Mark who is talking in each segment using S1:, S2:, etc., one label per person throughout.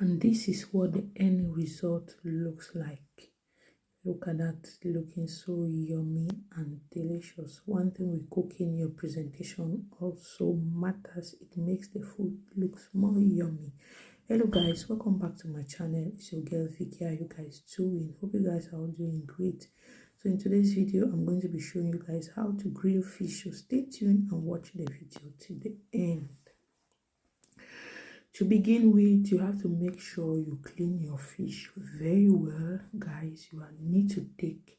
S1: And this is what the end result looks like. Look at that, looking so yummy and delicious. One thing with cooking, your presentation also matters. It makes the food looks more yummy. Hello guys, welcome back to my channel. It's your girl Vicky. How you guys doing? Hope you guys are all doing great. So in today's video, I'm going to be showing you guys how to grill fish. So stay tuned and watch the video to the end. To begin with, you have to make sure you clean your fish very well. Guys, you need to take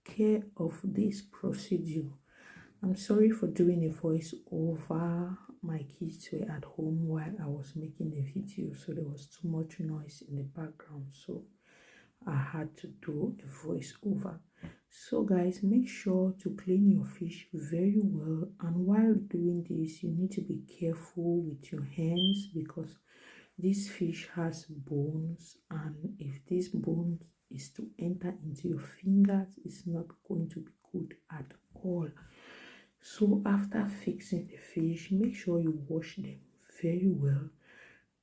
S1: care of this procedure. I'm sorry for doing a voice over. My kids were at home while I was making the video, so there was too much noise in the background, so I had to do a voice over. So guys, make sure to clean your fish very well, and while doing this you need to be careful with your hands because this fish has bones, and if this bone is to enter into your fingers, it's not going to be good at all. So after fixing the fish, make sure you wash them very well.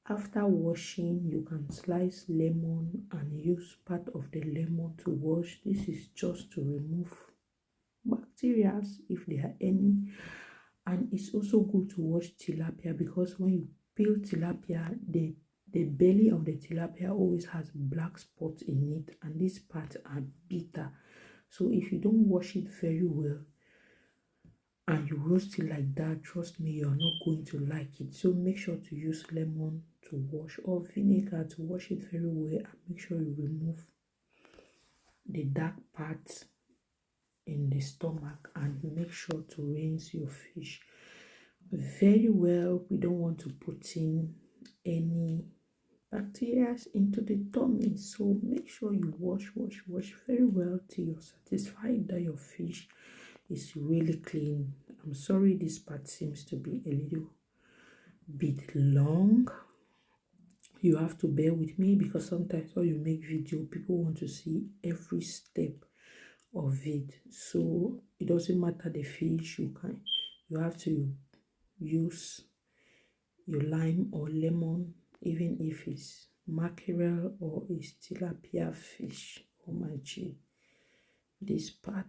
S1: After washing, you can slice lemon and use part of the lemon to wash. This is just to remove bacteria if there are any. And it's also good to wash tilapia because when you peel tilapia, the belly of the tilapia always has black spots in it, and these parts are bitter. So if you don't wash it very well and you roast it like that, trust me, you're not going to like it. So make sure to use lemon to wash or vinegar to wash it very well, and make sure you remove the dark parts in the stomach, and make sure to rinse your fish very well. We don't want to put in any bacteria into the tummy, so make sure you wash very well till you're satisfied that your fish is really clean. I'm sorry this part seems to be a little bit long. You have to bear with me because sometimes when you make video, people want to see every step of it. So it doesn't matter the fish, you have to use your lime or lemon, even if it's mackerel or it's tilapia fish. Oh my gee, this part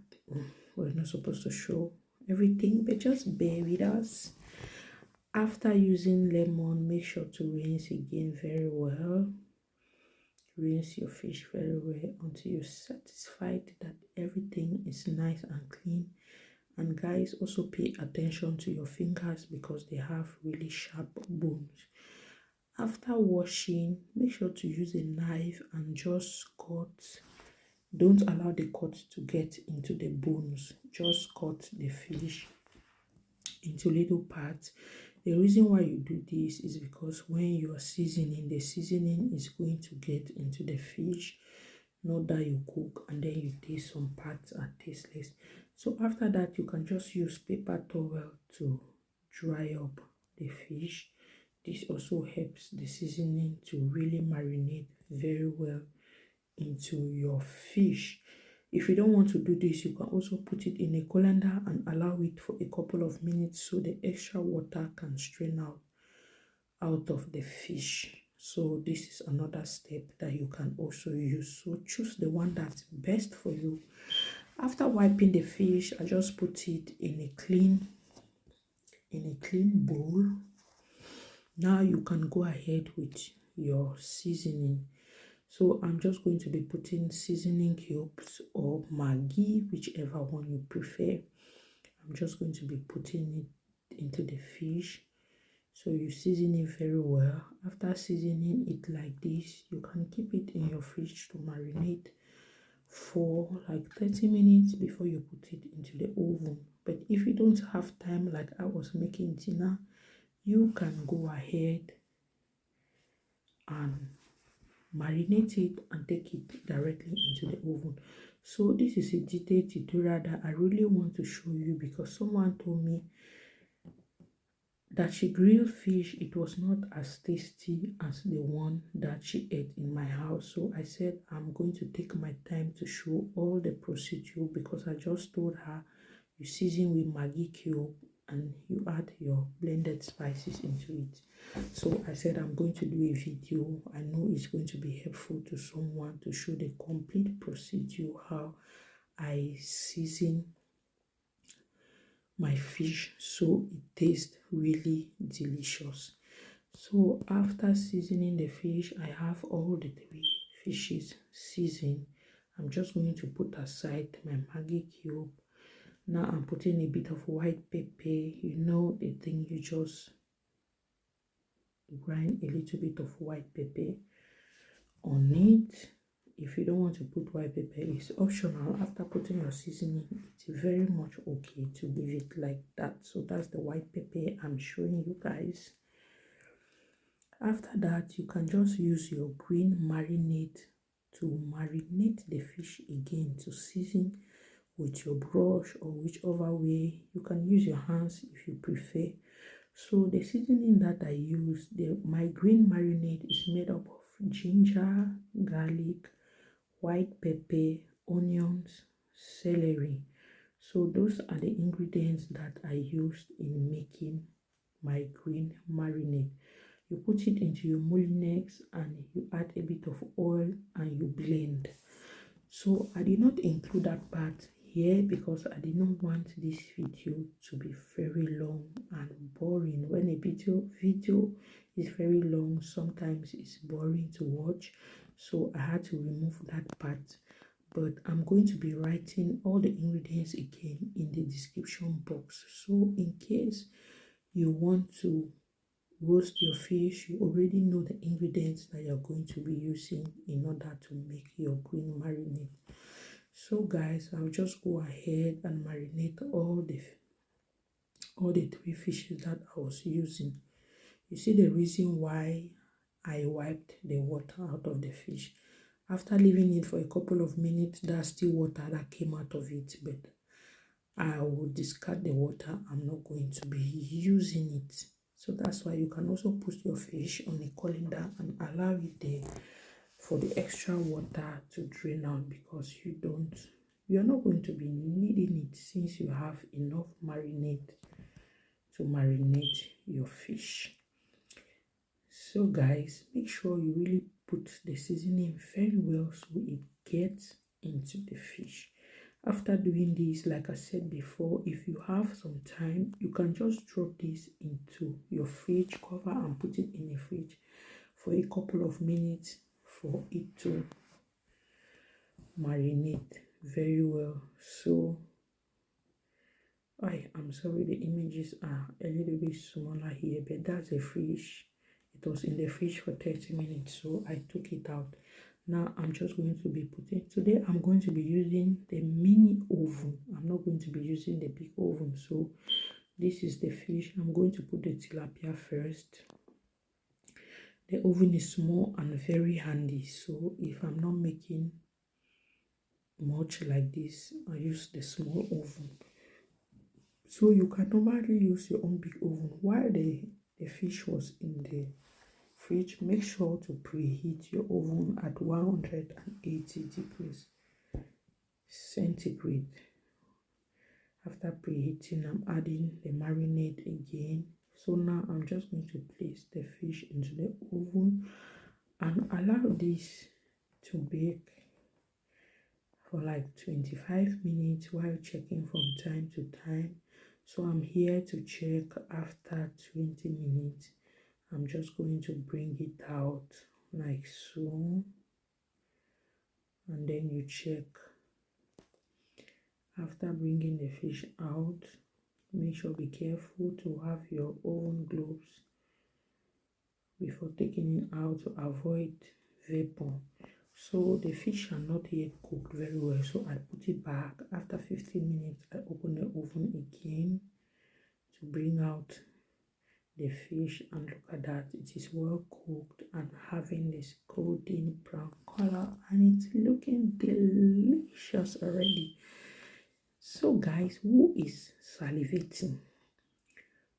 S1: we're not supposed to show everything, but just bear with us. After using lemon, make sure to rinse again very well. Rinse your fish very well until you're satisfied that everything is nice and clean. And guys, also pay attention to your fingers because they have really sharp bones. After washing, make sure to use a knife and just cut. Don't allow the cut to get into the bones. Just cut the fish into little parts. The reason why you do this is because when you are seasoning, the seasoning is going to get into the fish. Not that you cook and then you taste some parts are tasteless. So after that, you can just use paper towel to dry up the fish. This also helps the seasoning to really marinate very well into your fish. If you don't want to do this, you can also put it in a colander and allow it for a couple of minutes so the extra water can strain out of the fish. So this is another step that you can also use. So choose the one that's best for you. After wiping the fish, I just put it in a clean bowl. Now you can go ahead with your seasoning. So I'm just going to be putting seasoning cubes or Maggi, whichever one you prefer. I'm just going to be putting it into the fish. So you season it very well. After seasoning it like this, you can keep it in your fridge to marinate for like 30 minutes before you put it into the oven. But if you don't have time, like I was making dinner, you can go ahead and marinate it and take it directly into the oven. So this is a detailed tutorial that I really want to show you because someone told me that she grilled fish, it was not as tasty as the one that she ate in my house. So I said I'm going to take my time to show all the procedure because I just told her you season with Maggi cube and you add your blended spices into it. So I said I'm going to do a video. I know it's going to be helpful to someone to show the complete procedure how I season my fish so it tastes really delicious. So after seasoning the fish, I have all the 3 fishes seasoned. I'm just going to put aside my Maggi cube. Now I'm putting a bit of white pepper. You know the thing, you just grind a little bit of white pepper on it. If you don't want to put white pepper, it's optional. After putting your seasoning, it's very much okay to give it like that. So that's the white pepper I'm showing you guys. After that, you can just use your green marinade to marinate the fish again, to season with your brush or whichever way. You can use your hands if you prefer. So the seasoning that I use, my green marinade is made up of ginger, garlic, white pepper, onions, celery. So those are the ingredients that I used in making my green marinade. You put it into your moulinex and you add a bit of oil and you blend. So I did not include that part here because I did not want this video to be very long and boring. When a video is very long, sometimes it's boring to watch. So I had to remove that part. But I'm going to be writing all the ingredients again in the description box. So in case you want to roast your fish, you already know the ingredients that you're going to be using in order to make your green marinade. So guys, I'll just go ahead and marinate all the 3 fishes that I was using. You see the reason why I wiped the water out of the fish. After leaving it for a couple of minutes, there's still water that came out of it, but I will discard the water. I'm not going to be using it. So that's why you can also put your fish on a colander and allow it there for the extra water to drain out, because you're not going to be needing it since you have enough marinade to marinate your fish. So guys, make sure you really put the seasoning very well so it gets into the fish. After doing this, like I said before, if you have some time, you can just drop this into your fridge, cover and put it in the fridge for a couple of minutes for it to marinate very well. So I'm sorry, the images are a little bit smaller here, but that's a fish. It was in the fridge for 30 minutes, so I took it out. Now I'm just going to be today I'm going to be using the mini oven. I'm not going to be using the big oven. So this is the fish. I'm going to put the tilapia first. The oven is small and very handy, so if I'm not making much like this, I use the small oven. So you can normally use your own big oven. While the fish was in the fridge, make sure to preheat your oven at 180 degrees centigrade. After preheating, I'm adding the marinade again. So now I'm just going to place the fish into the oven and allow this to bake for like 25 minutes while checking from time to time. So I'm here to check after 20 minutes. I'm just going to bring it out like so, and then you check. After bringing the fish out, make sure be careful to have your oven gloves before taking it out to avoid vapor. So the fish are not yet cooked very well, so I put it back. After 15 minutes, I open the oven again to bring out the fish, and look at that, it is well cooked and having this golden brown color, and it's looking delicious already. So guys, who is salivating?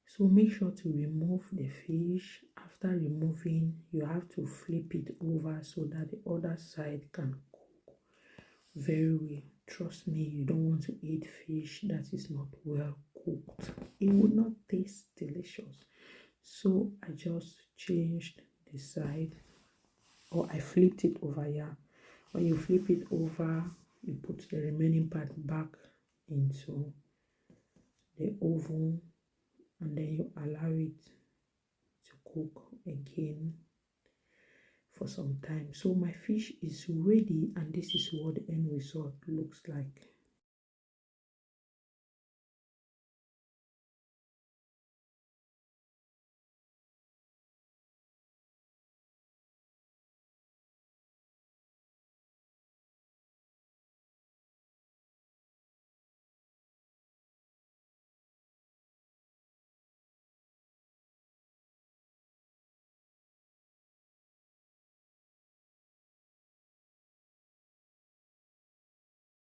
S1: So make sure to remove the fish. After removing, you have to flip it over so that the other side can cook very well. Trust me, you don't want to eat fish that is not well cooked. cooked. It would not taste delicious. So I just changed the side, or I flipped it over. Yeah, when you flip it over, you put the remaining part back into the oven, and then you allow it to cook again for some time. So my fish is ready, and this is what the end result looks like.